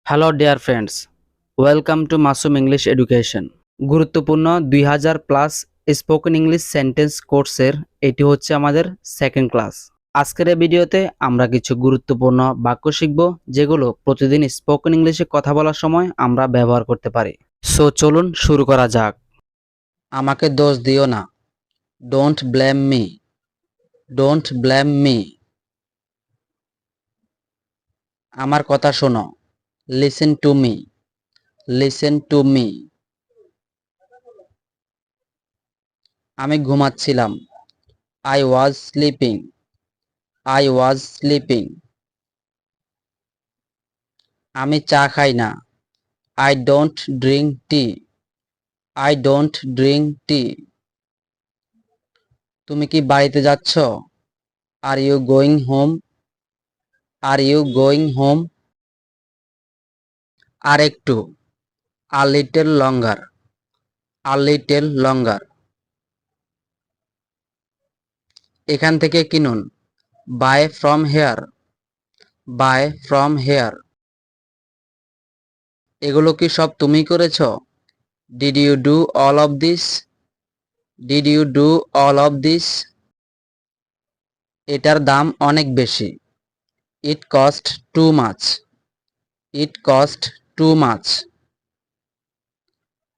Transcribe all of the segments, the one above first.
Hello dear friends, welcome to Masum English education. গুরুত্বপূর্ণ 2000 plus spoken English sentence কোর্সের এটি হচ্ছে আমাদের সেকেন্ড ক্লাস। আজকের এই ভিডিওতে আমরা কিছু গুরুত্বপূর্ণ বাক্য শিখব যেগুলো প্রতিদিন স্পোকেন ইংলিশে কথা বলার সময় আমরা ব্যবহার করতে পারি। সো চলুন শুরু করা যাক। আমাকে দোষ দিও না। Don't blame me. Don't blame me. আমার কথা শোনো। Listen to me. Listen to me. আমি ঘুমাচ্ছিলাম। I was sleeping. I was sleeping. আমি চা খাই না। I don't drink tea. I don't drink tea. তুমি কি বাড়িতে যাচ্ছ? Are you going home? Are you going home? আরেকটু। A little longer. A little longer. এখান থেকে কিনুন। Buy from here. Buy from here. এগুলো কি সব তুমি করেছো? Did you do all of this? Did you do all of this? এটার দাম অনেক বেশি। It cost too much. It cost too much.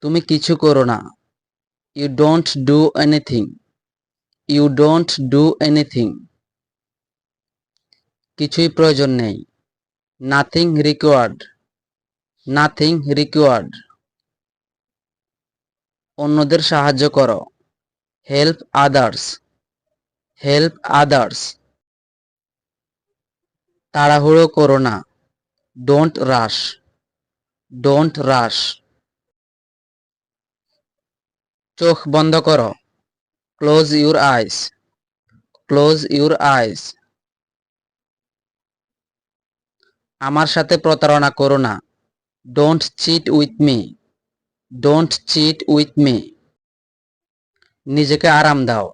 তুমি কিছু করো না। You don't do anything. You don't do anything. কিছুই প্রয়োজন নেই। Nothing required. Nothing required. অন্যদের সাহায্য করো। Help others. Help others. তাড়াহুড়ো করো না। Don't rush. Don't rush. চোখ বন্ধ করো। Close your eyes. Close your eyes. আমার সাথে প্রতারণা করো না। Don't cheat with me. Don't cheat with me. নিজেকে আরাম দাও।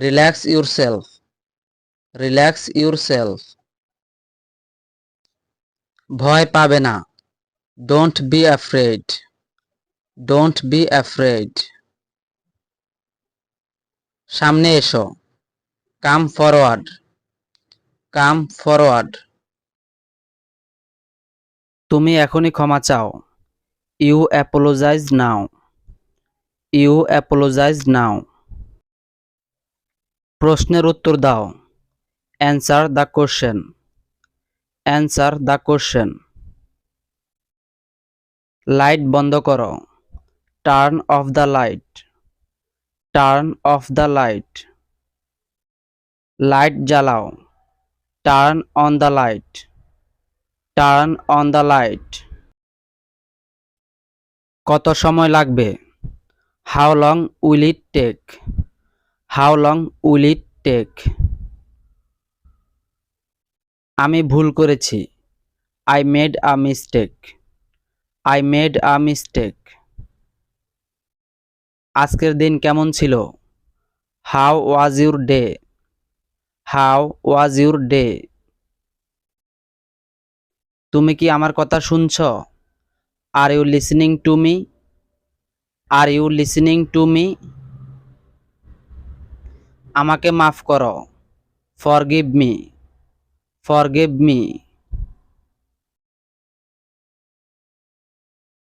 Relax yourself. Relax yourself. ভয় পাবে না। Don't be afraid. Don't be afraid. সামনে এসো। Come forward. Come forward. তুমি এখনই ক্ষমা চাও। You apologize now. You apologize now. প্রশ্নের উত্তর দাও। Answer the question. Answer the question. Light বন্ধ করো। Turn off the light. Turn off the light. Light জ্বালাও। Turn on the light. Turn on the light. কত সময় লাগবে? How long will it take? How long will it take? আমি ভুল করেছি। I made a mistake. I made a mistake. আজকের দিন কেমন ছিল? How was your day? How was your day? তুমি কি আমার কথা শুনছো? Are you listening to me? Are you listening to me? আমাকে মাফ করো। Forgive me. Forgive me.